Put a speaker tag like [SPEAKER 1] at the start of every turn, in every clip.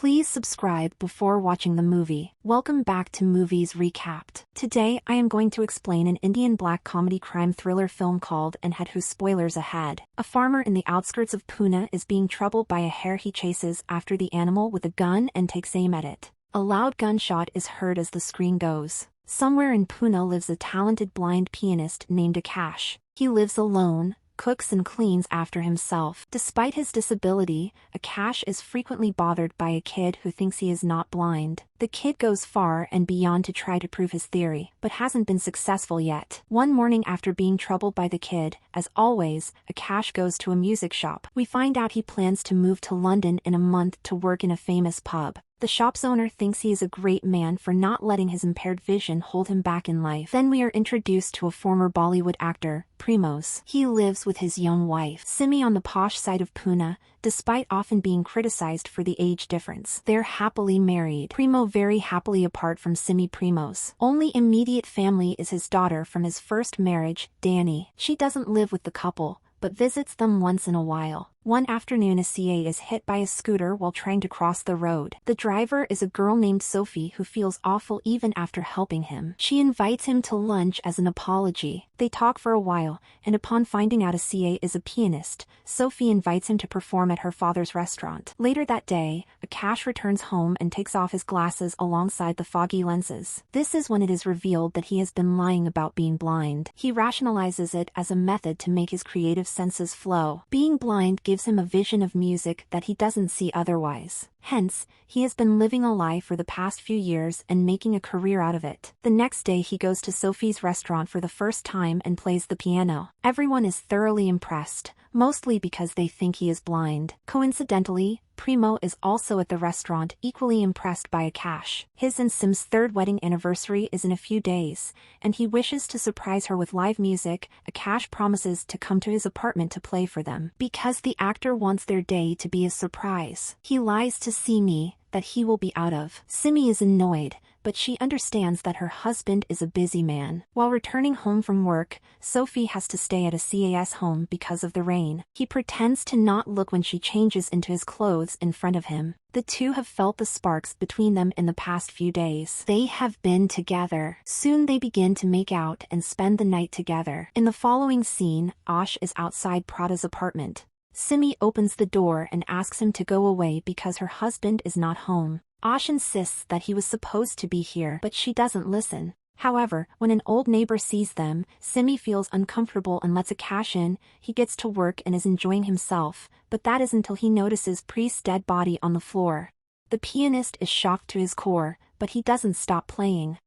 [SPEAKER 1] Please subscribe before watching the movie. Welcome back to Movies Recapped. Today I am going to explain an Indian black comedy crime thriller film called Andhadhum. Spoilers ahead. A farmer in the outskirts of Pune is being troubled by a hare. He chases after the animal with a gun and takes aim at it. A loud gunshot is heard as the screen goes. Somewhere in Pune lives a talented blind pianist named Akash. He lives alone, cooks and cleans after himself. Despite his disability, Akash is frequently bothered by a kid who thinks he is not blind. The kid goes far and beyond to try to prove his theory, but hasn't been successful yet. One morning after being troubled by the kid, as always, Akash goes to a music shop. We find out he plans to move to London in a month to work in a famous pub. The shop's owner thinks he is a great man for not letting his impaired vision hold him back in life. Then we are introduced to a former Bollywood actor, Premos. He lives with his young wife, Simi, on the posh side of Pune, despite often being criticized for the age difference. They're happily married. Premo very happily apart from Simi. Premos' only immediate family is his daughter from his first marriage, Danny. She doesn't live with the couple, but visits them once in a while. One afternoon, a CA is hit by a scooter while trying to cross the road. The driver is a girl named Sophie who feels awful even after helping him. She invites him to lunch as an apology. They talk for a while, and upon finding out a CA is a pianist, Sophie invites him to perform at her father's restaurant. Later that day, Akash returns home and takes off his glasses alongside the foggy lenses. This is when it is revealed that he has been lying about being blind. He rationalizes it as a method to make his creative senses flow. Being blind gives him a vision of music that he doesn't see otherwise. Hence, he has been living a lie for the past few years and making a career out of it. The next day he goes to Sophie's restaurant for the first time and plays the piano. Everyone is thoroughly impressed, mostly because they think he is blind. Coincidentally, Premo is also at the restaurant, equally impressed by Akash. His and Sim's third wedding anniversary is in a few days, and he wishes to surprise her with live music. Akash promises to come to his apartment to play for them, because the actor wants their day to be a surprise. He lies to Simi that he will be out of. Simi is annoyed, but she understands that her husband is a busy man. While returning home from work, Sophie has to stay at a CAS home because of the rain. He pretends to not look when she changes into his clothes in front of him. The two have felt the sparks between them in the past few days. They have been together. Soon they begin to make out and spend the night together. In the following scene, Ash is outside Prada's apartment. Simi opens the door and asks him to go away because her husband is not home. Ash insists that he was supposed to be here, but she doesn't listen. However, when an old neighbor sees them, Simi feels uncomfortable and lets Akash in. He gets to work and is enjoying himself, but that is until he notices Priest's dead body on the floor. The pianist is shocked to his core, but he doesn't stop playing.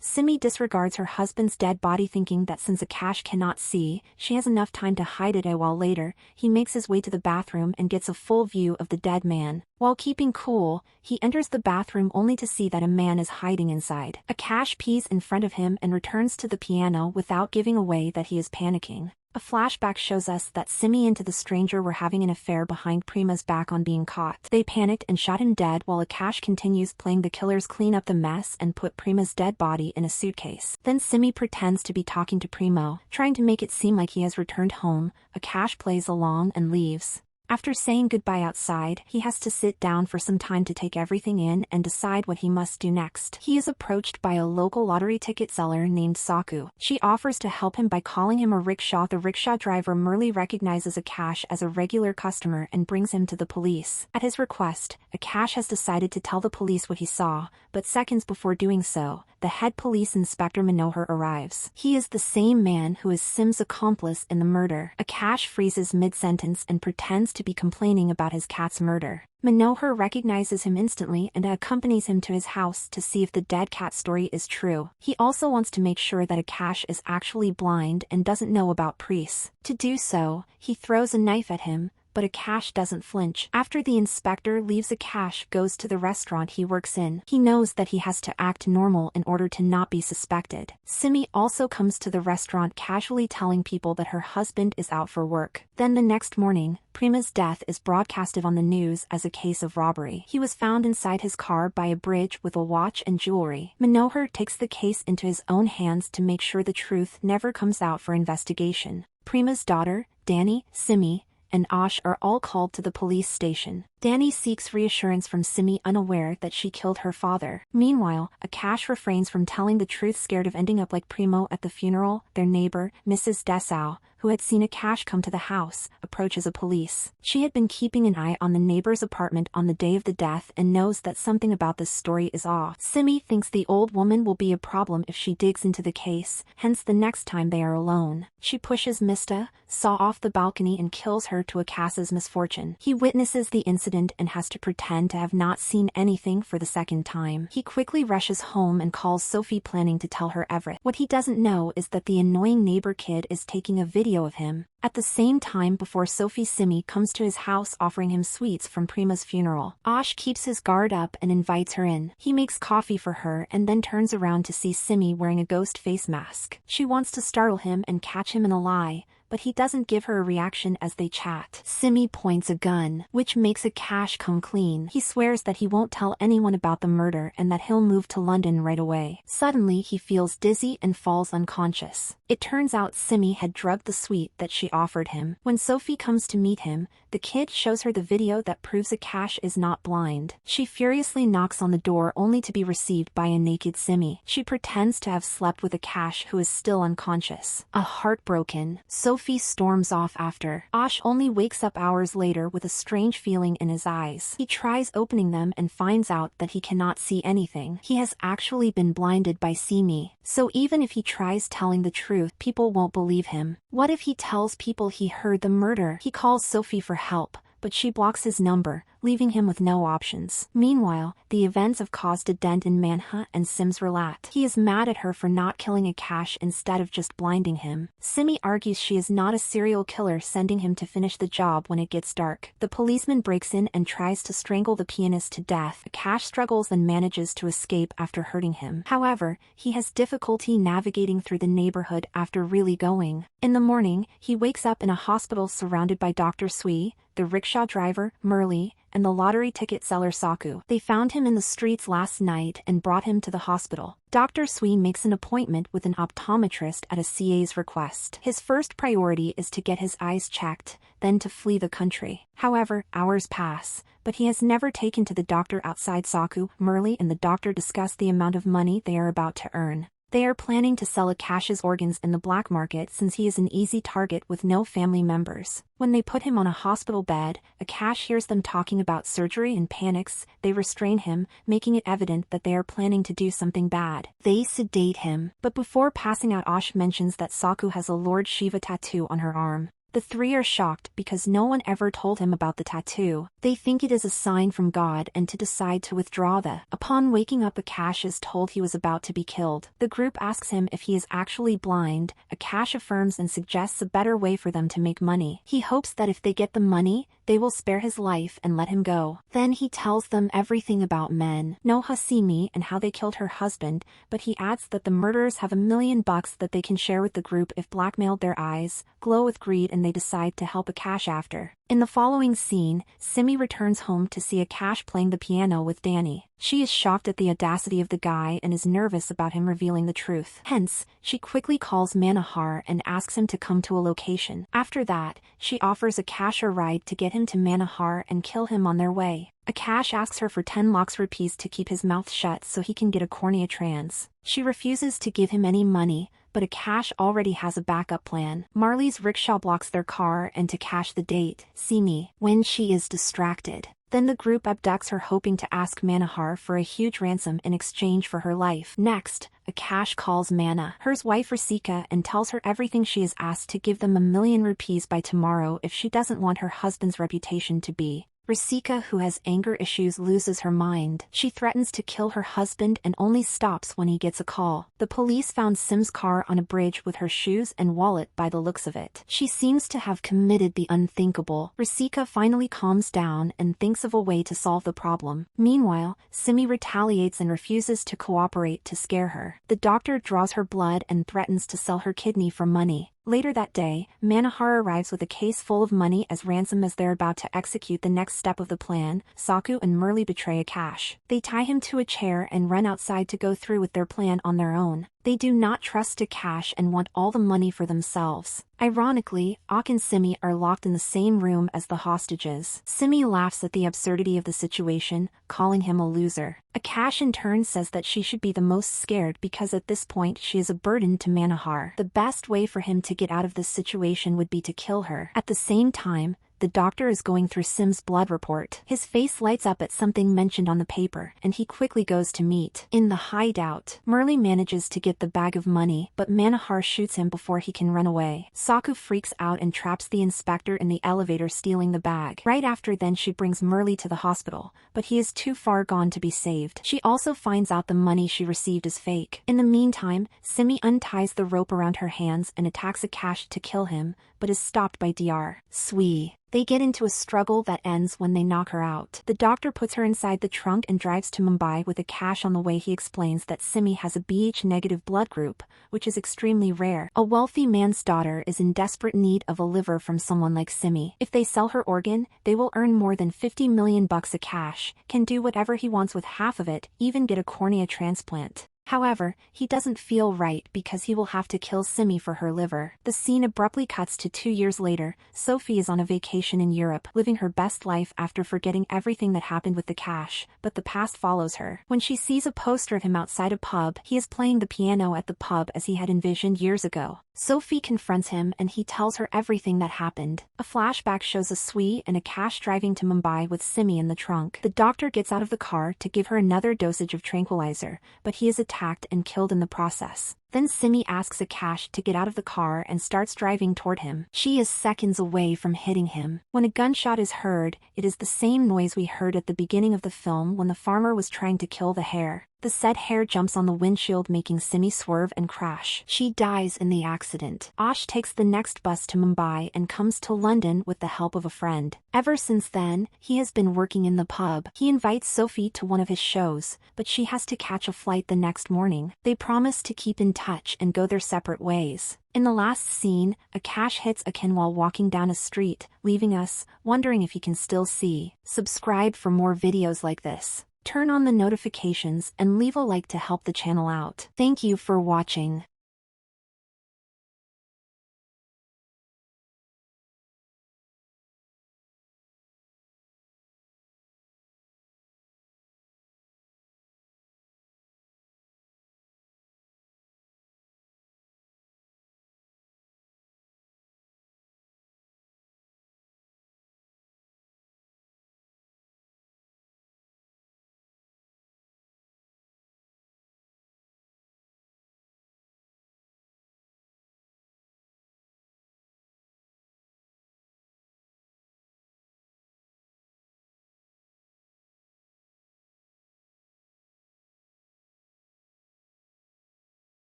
[SPEAKER 1] Simi disregards her husband's dead body, thinking that since Akash cannot see, she has enough time to hide it. A while later, he makes his way to the bathroom and gets a full view of the dead man. While keeping cool, he enters the bathroom only to see that a man is hiding inside. Akash pees in front of him and returns to the piano without giving away that he is panicking. A flashback shows us that Simi and the stranger were having an affair behind Prema's back. On being caught, they panicked and shot him dead, while Akash continues playing. The killers clean up the mess and put Prema's dead body in a suitcase. Then Simi pretends to be talking to Premo, trying to make it seem like he has returned home. Akash plays along and leaves. After saying goodbye outside, he has to sit down for some time to take everything in and decide what he must do next. He is approached by a local lottery ticket seller named Saku. She offers to help him by calling him a rickshaw. The rickshaw driver merely recognizes Akash as a regular customer and brings him to the police. At his request, Akash has decided to tell the police what he saw, but seconds before doing so, the head police inspector Manohar arrives. He is the same man who is Sim's accomplice in the murder. Akash freezes mid-sentence and pretends to be complaining about his cat's murder. Manohar recognizes him instantly and accompanies him to his house to see if the dead cat story is true. He also wants to make sure that Akash is actually blind and doesn't know about priests. To do so, he throws a knife at him, but Akash doesn't flinch. After the inspector leaves, Akash goes to the restaurant he works in. He knows that he has to act normal in order to not be suspected. Simi also comes to the restaurant, casually telling people that her husband is out for work. Then the next morning, Prema's death is broadcasted on the news as a case of robbery. He was found inside his car by a bridge with a watch and jewelry. Manohar takes the case into his own hands to make sure the truth never comes out for investigation. Prema's daughter, Danny, Simi, and Ash are all called to the police station. Danny seeks reassurance from Simi, unaware that she killed her father. Meanwhile, Akash refrains from telling the truth, scared of ending up like Primo at the funeral. Their neighbor, Mrs. Dessau, who had seen Akash come to the house, approaches the police. She had been keeping an eye on the neighbor's apartment on the day of the death and knows that something about this story is off. Simi thinks the old woman will be a problem if she digs into the case, hence the next time they are alone, she pushes Mista Saw off the balcony and kills her to Akash's misfortune. He witnesses the incident and has to pretend to have not seen anything for the second time. He quickly rushes home and calls Sophie, planning to tell her everything. What he doesn't know is that the annoying neighbor kid is taking a video of him. At the same time, before Sophie, Simi comes to his house offering him sweets from Prima's funeral. Ash keeps his guard up and invites her in. He makes coffee for her and then turns around to see Simi wearing a ghost face mask. She wants to startle him and catch him in a lie, but he doesn't give her a reaction as they chat. Simi points a gun, which makes Akash come clean. He swears that he won't tell anyone about the murder and that he'll move to London right away. Suddenly, he feels dizzy and falls unconscious. It turns out Simi had drugged the sweet that she offered him. When Sophie comes to meet him, the kid shows her the video that proves Akash is not blind. She furiously knocks on the door only to be received by a naked Simi. She pretends to have slept with Akash, who is still unconscious. Heartbroken, Sophie storms off after. Ash only wakes up hours later with a strange feeling in his eyes. He tries opening them and finds out that he cannot see anything. He has actually been blinded by Simi. So even if he tries telling the truth, people won't believe him. What if he tells people he heard the murder? He calls Sophie for help, but she blocks his number, leaving him with no options. Meanwhile, the events have caused a dent in Manha and Sim's relate. He is mad at her for not killing Akash instead of just blinding him. Simi argues she is not a serial killer, sending him to finish the job when it gets dark. The policeman breaks in and tries to strangle the pianist to death. Akash struggles and manages to escape after hurting him. However, he has difficulty navigating through the neighborhood after really going. In the morning, he wakes up in a hospital surrounded by Dr. Sui, the rickshaw driver, Murli, and the lottery ticket seller Saku. They found him in the streets last night and brought him to the hospital. Dr. Sui makes an appointment with an optometrist at a CA's request. His first priority is to get his eyes checked, then to flee the country. However, hours pass, but he has never taken to the doctor. Outside, Saku, Murli, and the doctor discuss the amount of money they are about to earn. They are planning to sell Akash's organs in the black market since he is an easy target with no family members. When they put him on a hospital bed, Akash hears them talking about surgery and panics. They restrain him, making it evident that they are planning to do something bad. They sedate him, but before passing out, Ash mentions that Saku has a Lord Shiva tattoo on her arm. The three are shocked because no one ever told him about the tattoo. They think it is a sign from God and to decide to withdraw the. Upon waking up, Akash is told he was about to be killed. The group asks him if he is actually blind. Akash affirms and suggests a better way for them to make money. He hopes that if they get the money, they will spare his life and let him go. Then he tells them everything about men, no Hasimi, and how they killed her husband, but he adds that the murderers have $1 million that they can share with the group if blackmailed. Their eyes glow with greed and they decide to help Akash after. In the following scene, Simi returns home to see Akash playing the piano with Danny. She is shocked at the audacity of the guy and is nervous about him revealing the truth. Hence, she quickly calls Manohar and asks him to come to a location. After that, she offers Akash a ride to get him to Manohar and kill him on their way. Akash asks her for 10 lakhs rupees to keep his mouth shut so he can get a cornea trans. She refuses to give him any money, but Akash already has a backup plan. Marley's rickshaw blocks their car and to cash the date, Simi, when she is distracted. Then the group abducts her, hoping to ask Manohar for a huge ransom in exchange for her life. Next, Akash calls Manohar's wife Rasika and tells her everything. She is asked to give them $1 million rupees by tomorrow if she doesn't want her husband's reputation to be. Rasika, who has anger issues, loses her mind. She threatens to kill her husband and only stops when he gets a call. The police found Sim's car on a bridge with her shoes and wallet by the looks of it. She seems to have committed the unthinkable. Rasika finally calms down and thinks of a way to solve the problem. Meanwhile, Simi retaliates and refuses to cooperate to scare her. The doctor draws her blood and threatens to sell her kidney for money. Later that day, Manohar arrives with a case full of money as ransom. As they're about to execute the next step of the plan, Saku and Murli betray Akash. They tie him to a chair and run outside to go through with their plan on their own. They do not trust Akash and want all the money for themselves. Ironically, Ak and Simi are locked in the same room as the hostages. Simi laughs at the absurdity of the situation, calling him a loser. Akash in turn says that she should be the most scared because at this point she is a burden to Manohar. The best way for him to get out of this situation would be to kill her. At the same time, the doctor is going through Sim's blood report. His face lights up at something mentioned on the paper, and he quickly goes to meet. In the hideout, Murli manages to get the bag of money, but Manohar shoots him before he can run away. Saku freaks out and traps the inspector in the elevator, stealing the bag. Right after then she brings Murli to the hospital, but he is too far gone to be saved. She also finds out the money she received is fake. In the meantime, Simi unties the rope around her hands and attacks Akash to kill him, but is stopped by Dr. Sui. They get into a struggle that ends when they knock her out. The doctor puts her inside the trunk and drives to Mumbai with Akash. On the way he explains that Simi has a BH-negative blood group, which is extremely rare. A wealthy man's daughter is in desperate need of a liver from someone like Simi. If they sell her organ, they will earn more than 50 million bucks. Akash can do whatever he wants with half of it, even get a cornea transplant. However, he doesn't feel right because he will have to kill Simi for her liver. The scene abruptly cuts to 2 years later. Sophie is on a vacation in Europe, living her best life after forgetting everything that happened with the cash, but the past follows her. When she sees a poster of him outside a pub, he is playing the piano at the pub as he had envisioned years ago. Sophie confronts him and he tells her everything that happened. A flashback shows a Sui and Akash driving to Mumbai with Simi in the trunk. The doctor gets out of the car to give her another dosage of tranquilizer, but he is attacked and killed in the process. Then Simi asks Akash to get out of the car and starts driving toward him. She is seconds away from hitting him. When a gunshot is heard, it is the same noise we heard at the beginning of the film when the farmer was trying to kill the hare. The said hare jumps on the windshield, making Simi swerve and crash. She dies in the accident. Ash takes the next bus to Mumbai and comes to London with the help of a friend. Ever since then, he has been working in the pub. He invites Sophie to one of his shows, but she has to catch a flight the next morning. They promise to keep in touch and go their separate ways. In the last scene, Akash hits Akin while walking down a street, leaving us wondering if he can still see. Subscribe for more videos like this. Turn on the notifications and leave a like to help the channel out. Thank you for watching.